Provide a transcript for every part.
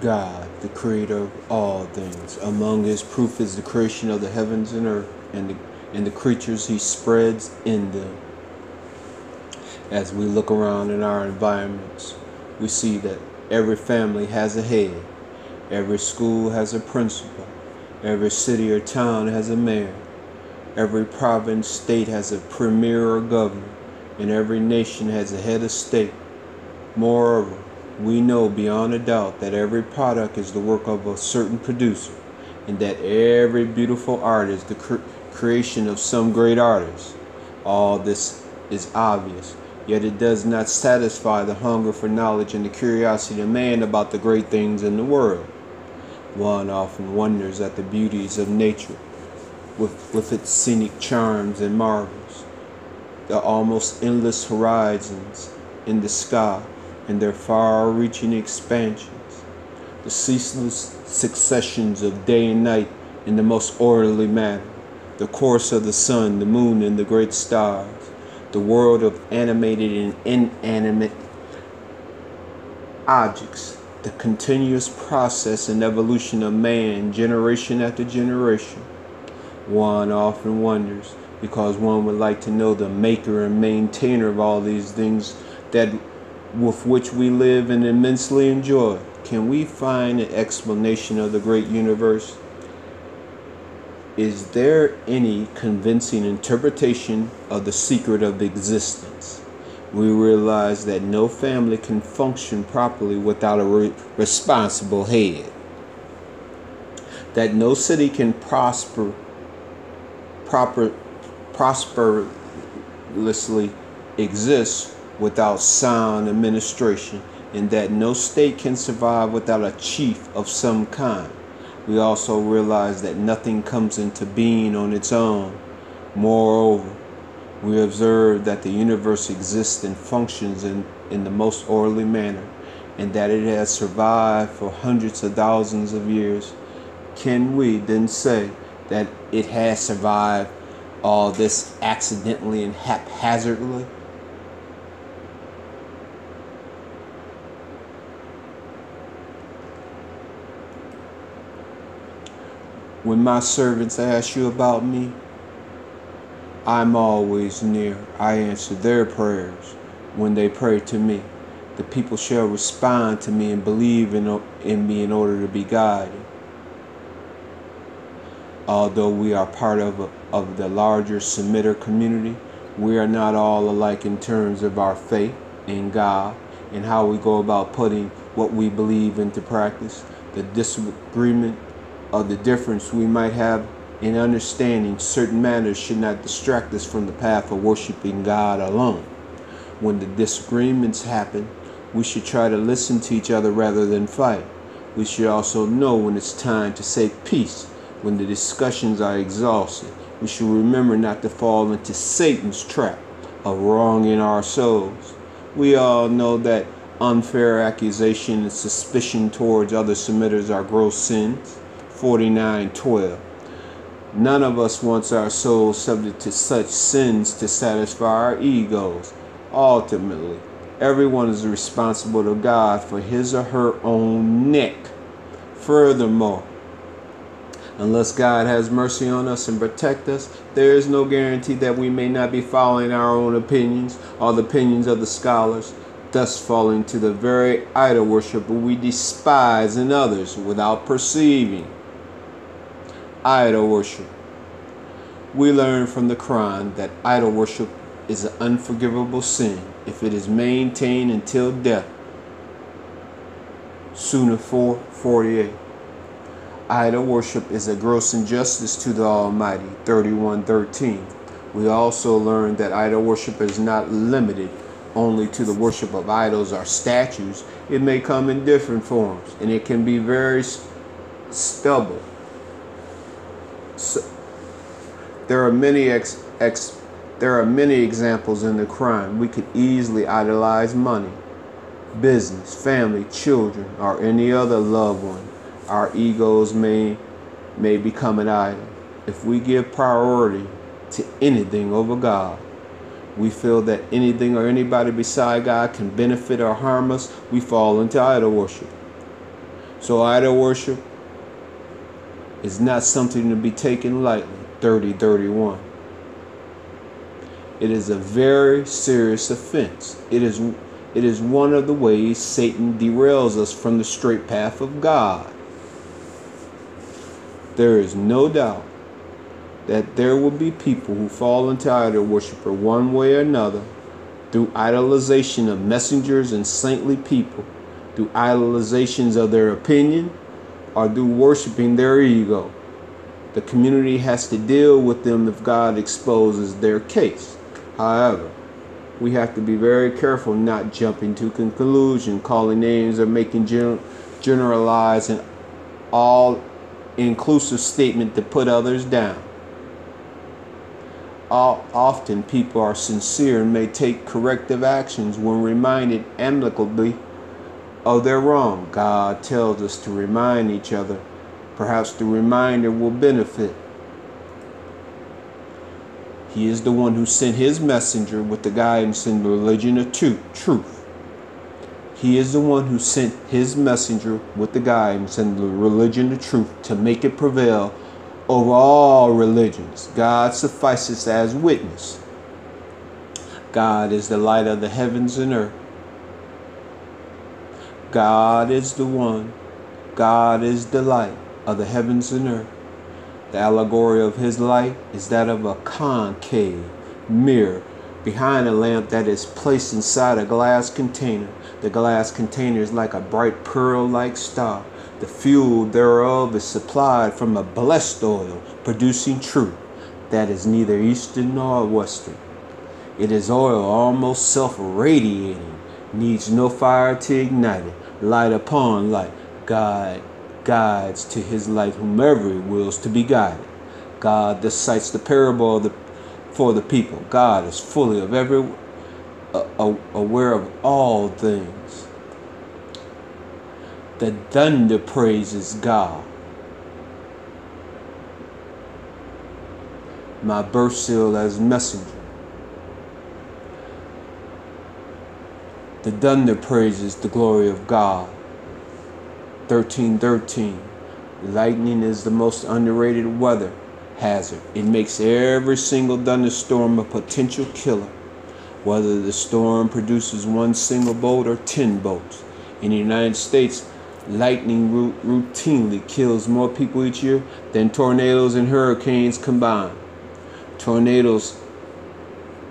God, the creator of all things. Among his proof is the creation of the heavens and earth, and the creatures he spreads in them. As we look around in our environments, we see that every family has a head, every school has a principal, every city or town has a mayor, every province, state has a premier or governor, and every nation has a head of state. Moreover, we know beyond a doubt that every product is the work of a certain producer, and that every beautiful art is the creation of some great artist. All this is obvious, yet it does not satisfy the hunger for knowledge and the curiosity of man about the great things in the world. One often wonders at the beauties of nature, with its scenic charms and marvels, the almost endless horizons in the sky and their far-reaching expansions, the ceaseless successions of day and night in the most orderly manner, the course of the sun, the moon, and the great stars, the world of animated and inanimate objects, the continuous process and evolution of man, generation after generation. One often wonders, because one would like to know the maker and maintainer of all these things that with which we live and immensely enjoy. Can we find an explanation of the great universe? Is there any convincing interpretation of the secret of existence? We realize that no family can function properly without a responsible head. That no city can prosperously exist without sound administration, and that no state can survive without a chief of some kind. We also realize that nothing comes into being on its own. Moreover, we observe that the universe exists and functions in the most orderly manner, and that it has survived for hundreds of thousands of years. Can we then say that it has survived all this accidentally and haphazardly? When my servants ask you about me, I'm always near. I answer their prayers when they pray to me. The people shall respond to me and believe in me in order to be guided. Although we are part of the larger Semitic community, we are not all alike in terms of our faith in God and how we go about putting what we believe into practice. The disagreement of the difference we might have in understanding certain matters should not distract us from the path of worshiping God alone. When the disagreements happen, we should try to listen to each other rather than fight. We should also know when it's time to say peace. When the discussions are exhausted, we should remember not to fall into Satan's trap of wronging our souls. We all know that unfair accusation and suspicion towards other Semites are gross sins. 49:12. None of us wants our souls subject to such sins to satisfy our egos. Ultimately, everyone is responsible to God for his or her own neck. Furthermore, unless God has mercy on us and protect us, there is no guarantee that we may not be following our own opinions or the opinions of the scholars, thus falling to the very idol worship we despise in others without perceiving. Idol worship. We learn from the Quran that idol worship is an unforgivable sin if it is maintained until death. Surah 4:48. Idol worship is a gross injustice to the Almighty. 31:13. We also learn that idol worship is not limited only to the worship of idols or statues. It may come in different forms, and it can be very stubborn. So, there are many examples in the Quran. We could easily idolize money, business, family, children, or any other loved one. Our egos may become an idol. If we give priority to anything over God, we feel that anything or anybody beside God can benefit or harm us, we fall into idol worship. So idol worship is not something to be taken lightly. 30:31. It is a very serious offense. It is one of the ways Satan derails us from the straight path of God. There is no doubt that there will be people who fall into idol worship one way or another, through idolization of messengers and saintly people, through idolizations of their opinion, or through worshiping their ego. The community has to deal with them if God exposes their case. However, we have to be very careful not jumping to conclusion, calling names, or making generalized and all-inclusive statement to put others down. Often people are sincere and may take corrective actions when reminded amicably of their wrong. God tells us to remind each other. Perhaps the reminder will benefit. He is the one who sent his messenger with the guidance and the religion of truth. He is the one who sent his messenger with the guidance and the religion of truth to make it prevail over all religions. God suffices as witness. God is the light of the heavens and earth. God is the one. God is the light of the heavens and earth. The allegory of his light is that of a concave mirror behind a lamp that is placed inside a glass container. The glass container is like a bright pearl-like star. The fuel thereof is supplied from a blessed oil, producing truth that is neither eastern nor western. It is oil almost self-radiating, needs no fire to ignite it. Light upon light, God guides to his light whomever he wills to be guided. God thus cites the parable for the people. God is fully aware of all things. The thunder praises God. My birth seal as messenger. The thunder praises the glory of God. 13:13. Lightning is the most underrated weather hazard. It makes every single thunderstorm a potential killer, whether the storm produces one single bolt or 10 bolts. In the United States, lightning routinely kills more people each year than tornadoes and hurricanes combined. Tornadoes,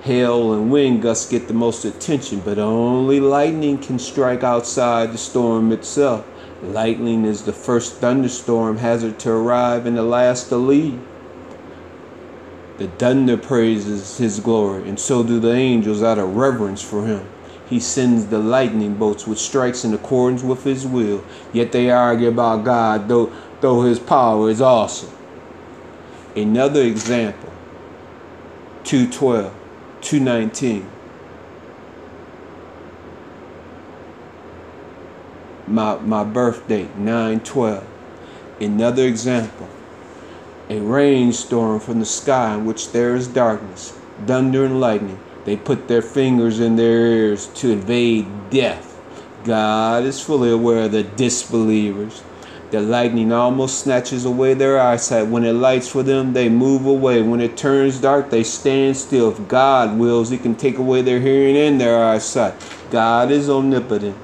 hail, and wind gusts get the most attention, but only lightning can strike outside the storm itself. Lightning is the first thunderstorm hazard to arrive and the last to leave. The thunder praises his glory, and so do the angels out of reverence for him. He sends the lightning bolts which strikes in accordance with his will, yet they argue about God, though his power is awesome. Another example, 2:12, 2:19. My birth date, 9/12. Another example, a rainstorm from the sky in which there is darkness, thunder and lightning. They put their fingers in their ears to evade death. God is fully aware of the disbelievers. The lightning almost snatches away their eyesight. When it lights for them, they move away. When it turns dark, they stand still. If God wills, he can take away their hearing and their eyesight. God is omnipotent.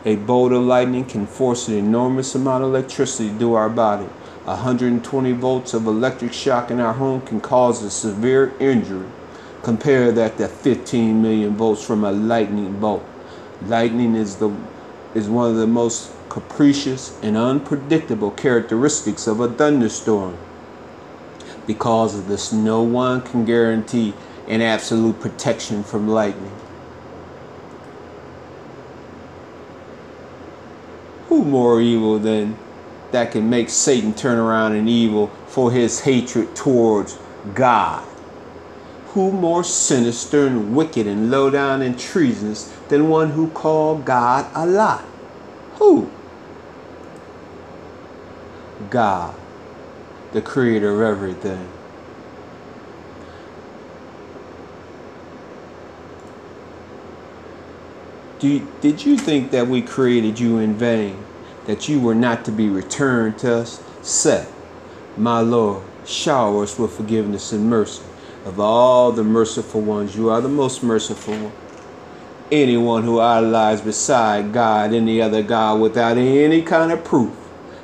A bolt of lightning can force an enormous amount of electricity through our body. 120 volts of electric shock in our home can cause a severe injury. Compare that to 15 million volts from a lightning bolt. Lightning is one of the most capricious and unpredictable characteristics of a thunderstorm. Because of this, no one can guarantee an absolute protection from lightning. Who more evil than that can make Satan turn around in evil for his hatred towards God? Who more sinister and wicked and low down and treasonous than one who called God a lie? Who? God, the creator of everything. Did you think that we created you in vain? that you were not to be returned to us, say, my Lord, shower us with forgiveness and mercy. Of all the merciful ones, you are the most merciful one. Anyone who idolizes beside God, any other God, without any kind of proof,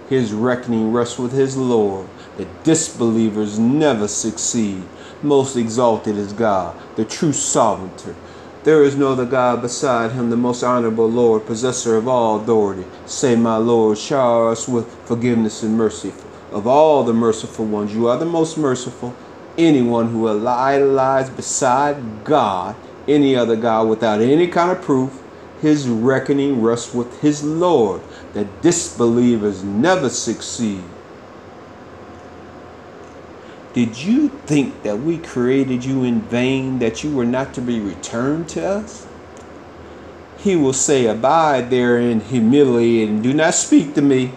his reckoning rests with his Lord. The disbelievers never succeed. Most exalted is God, the true sovereignty. There is no other God beside him, the most honorable Lord, possessor of all authority. Say, my Lord, shower us with forgiveness and mercy. Of all the merciful ones, you are the most merciful. Anyone who idolizes beside God, any other God, without any kind of proof, his reckoning rests with his Lord. The disbelievers never succeed. Did you think that we created you in vain, that you were not to be returned to us? He will say, abide there in humility and do not speak to me.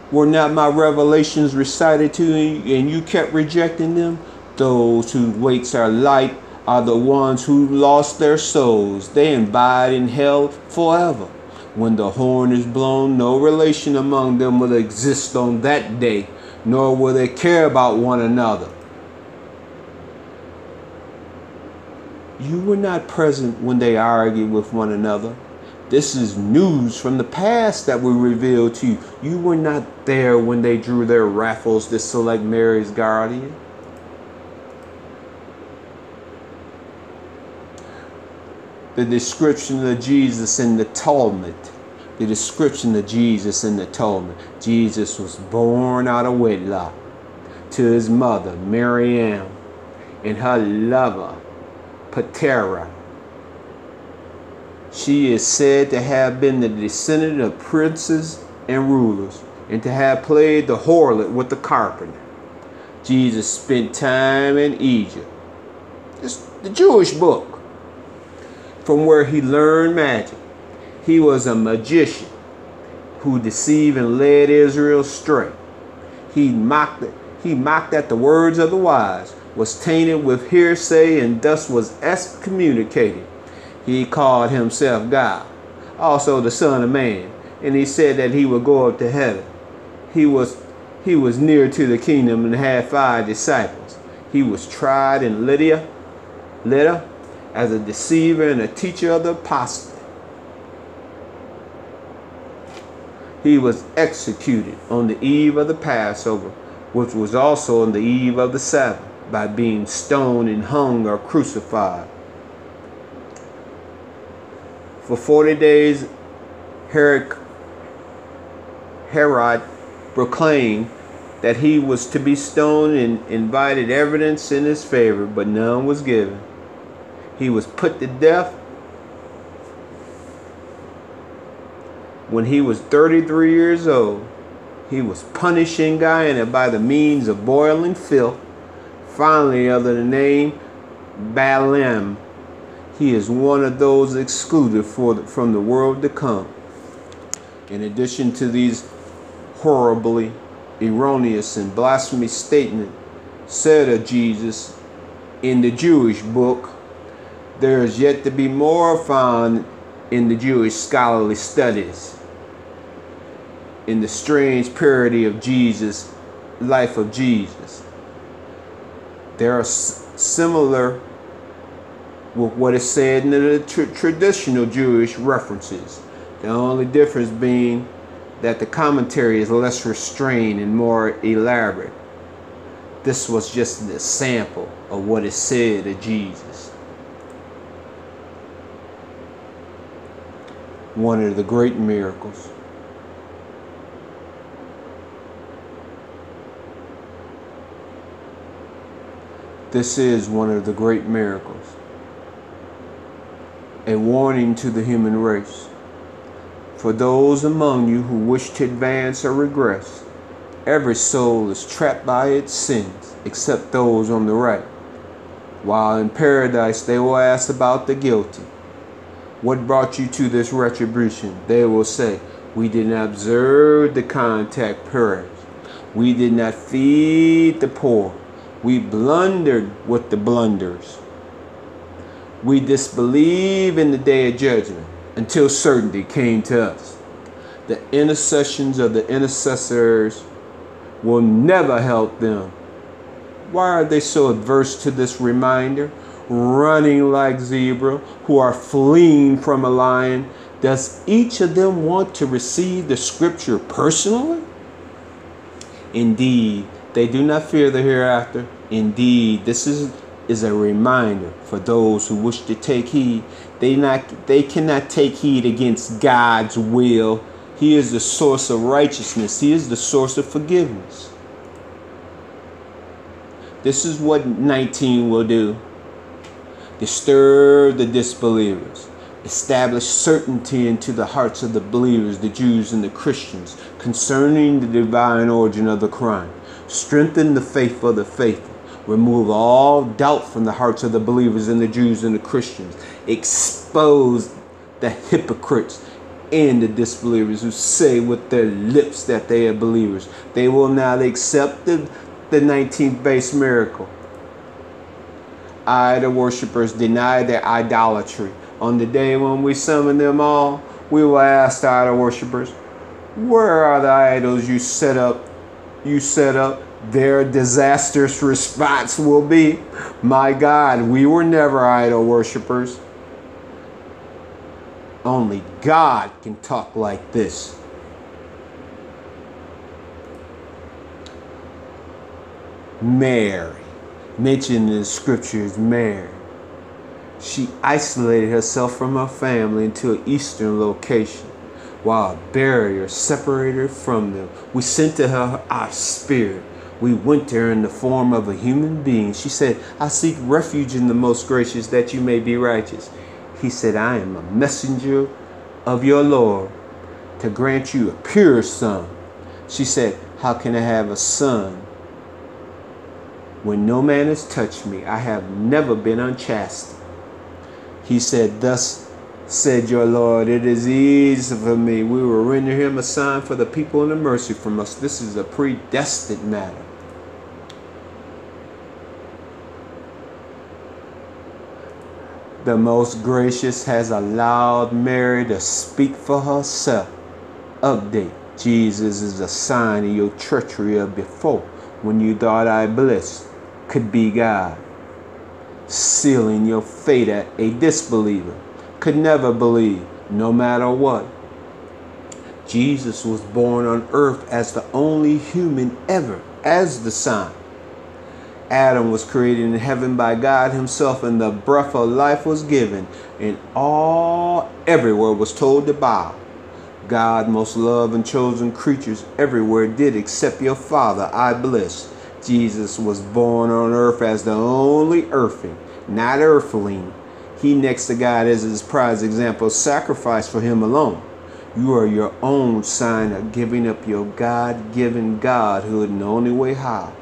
Were not my revelations recited to you and you kept rejecting them? Those whose weights are light are the ones who lost their souls. They abide in hell forever. When the horn is blown, no relation among them will exist on that day, nor will they care about one another. You were not present when they argued with one another. This is news from the past that we reveal to you. You were not there when they drew their raffles to select Mary's guardian. The description of Jesus in the Talmud. The description of Jesus in the Talmud. Jesus was born out of wedlock to his mother, Miriam, and her lover, Patera. She is said to have been the descendant of princes and rulers, and to have played the harlot with the carpenter. Jesus spent time in Egypt. It's the Jewish book, from where he learned magic. He was a magician who deceived and led Israel astray. He mocked at the words of the wise, was tainted with hearsay, and thus was excommunicated. He called himself God, also the Son of Man, and he said that he would go up to heaven. He was near to the kingdom and had 5 disciples. He was tried in Lydda as a deceiver and a teacher of the apostate. He was executed on the eve of the Passover, which was also on the eve of the Sabbath, by being stoned and hung or crucified. For 40 days, Herod proclaimed that he was to be stoned and invited evidence in his favor, but none was given. He was put to death when he was 33 years old. He was punished in Guyana by the means of boiling filth, finally under the name Balaam. He is one of those excluded from the world to come. In addition to these horribly erroneous and blasphemous statements said of Jesus in the Jewish book, there is yet to be more found in the Jewish scholarly studies in the strange parody of Jesus, life of Jesus. There are similar with what is said in the traditional Jewish references. The only difference being that the commentary is less restrained and more elaborate. This was just a sample of what is said of Jesus. One of the great miracles. This is one of the great miracles. A warning to the human race. For those among you who wish to advance or regress, every soul is trapped by its sins, except those on the right. While in paradise they will ask about the guilty. What brought you to this retribution? They will say, we did not observe the contact prayers. We did not feed the poor. We blundered with the blunders. We disbelieve in the day of judgment until certainty came to us. The intercessions of the intercessors will never help them. Why are they so adverse to this reminder? Running like zebra, who are fleeing from a lion. Does each of them want to receive the scripture personally? Indeed, they do not fear the hereafter. Indeed, this is a reminder for those who wish to take heed. They cannot take heed against God's will. He is the source of righteousness. He is the source of forgiveness. This is what 19 will do. Disturb the disbelievers. Establish certainty into the hearts of the believers, the Jews and the Christians, concerning the divine origin of the crime. Strengthen the faith of the faithful. Remove all doubt from the hearts of the believers and the Jews and the Christians. Expose the hypocrites and the disbelievers who say with their lips that they are believers. They will not accept the 19th base miracle. Idol worshippers deny their idolatry. On the day when we summon them all, we will ask the idol worshippers, where are the idols you set up? Their disastrous response will be, my God, we were never idol worshippers. Only God can talk like this. Mary, mentioned in the scriptures, Mary. She isolated herself from her family into an eastern location, while a barrier separated her from them. We sent to her our spirit. We went to her in the form of a human being. She said, I seek refuge in the most gracious that you may be righteous. He said, I am a messenger of your Lord to grant you a pure son. She said, how can I have a son when no man has touched me? I have never been unchaste. He said, thus said your Lord, it is easy for me. We will render him a sign for the people and a mercy from us. This is a predestined matter. The most gracious has allowed Mary to speak for herself. Update. Jesus is a sign of your treachery of before, when you thought I bliss could be God. Sealing your fate at a disbeliever. Could never believe, no matter what. Jesus was born on earth as the only human ever, as the sign. Adam was created in heaven by God himself, and the breath of life was given, and all everywhere was told to bow. God, most loved and chosen creatures everywhere did except your Father, I bless. Jesus was born on earth as the only earthling, not earthling. He next to God as his prize example, sacrificed for him alone. You are your own sign of giving up your God-given godhood, and the only way how.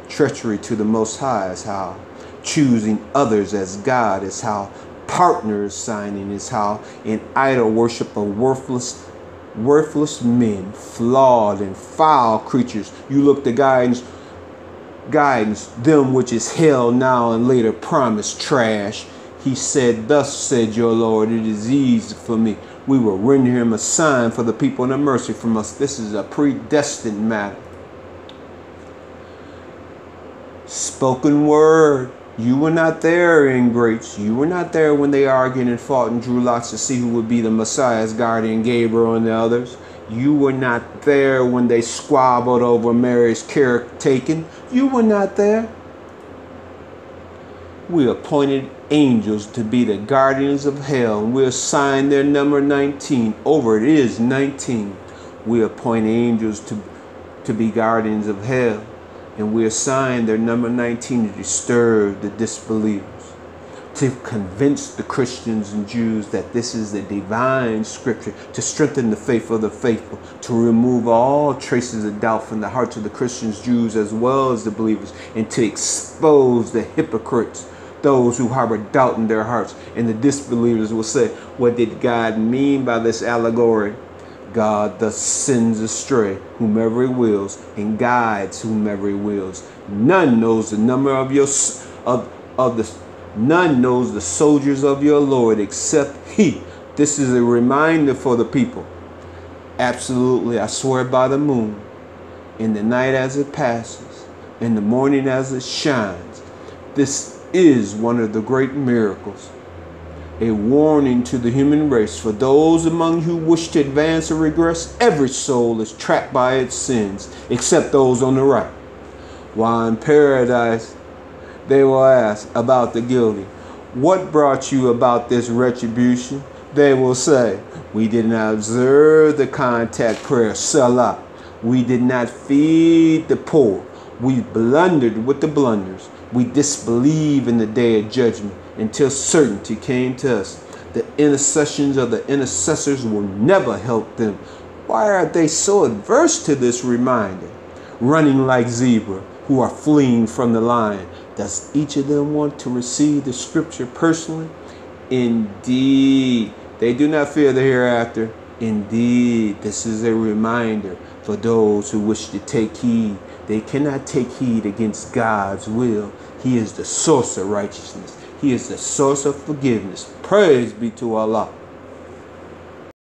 Treachery to the Most High is how. Choosing others as God is how. Partners signing is how. And idol worship of worthless men, flawed and foul creatures. You look to guidance, them which is hell now and later promised trash. He said, thus said your Lord, it is easy for me. We will render him a sign for the people and a mercy from us. This is a predestined matter. Spoken word. You were not there, ingrates. You were not there when they argued and fought and drew lots to see who would be the Messiah's guardian, Gabriel and the others. You were not there when they squabbled over Mary's caretaking. You were not there. We appointed angels to be the guardians of hell, and we assigned their number 19. Over it is 19. We appoint angels to be guardians of hell, and we assign their number 19 to disturb the disbelievers, to convince the Christians and Jews that this is the divine scripture, to strengthen the faith of the faithful, to remove all traces of doubt from the hearts of the Christians, Jews, as well as the believers, and to expose the hypocrites, those who harbor doubt in their hearts. And the disbelievers will say, what did God mean by this allegory? God thus sends astray whomever he wills, and guides whomever he wills. None knows the number of none knows the soldiers of your Lord except he. This is a reminder for the people. Absolutely, I swear by the moon, in the night as it passes, in the morning as it shines. This is one of the great miracles. A warning to the human race. For those among you who wish to advance or regress, every soul is trapped by its sins, except those on the right. While in paradise, they will ask about the guilty, what brought you about this retribution? They will say, we did not observe the contact prayer, Salah. We did not feed the poor. We blundered with the blunders. We disbelieve in the day of judgment until certainty came to us. The intercessions of the intercessors will never help them. Why are they so adverse to this reminder? Running like zebra who are fleeing from the lion. Does each of them want to receive the scripture personally? Indeed, they do not fear the hereafter. Indeed, this is a reminder for those who wish to take heed. They cannot take heed against God's will. He is the source of righteousness. He is the source of forgiveness. Praise be to Allah.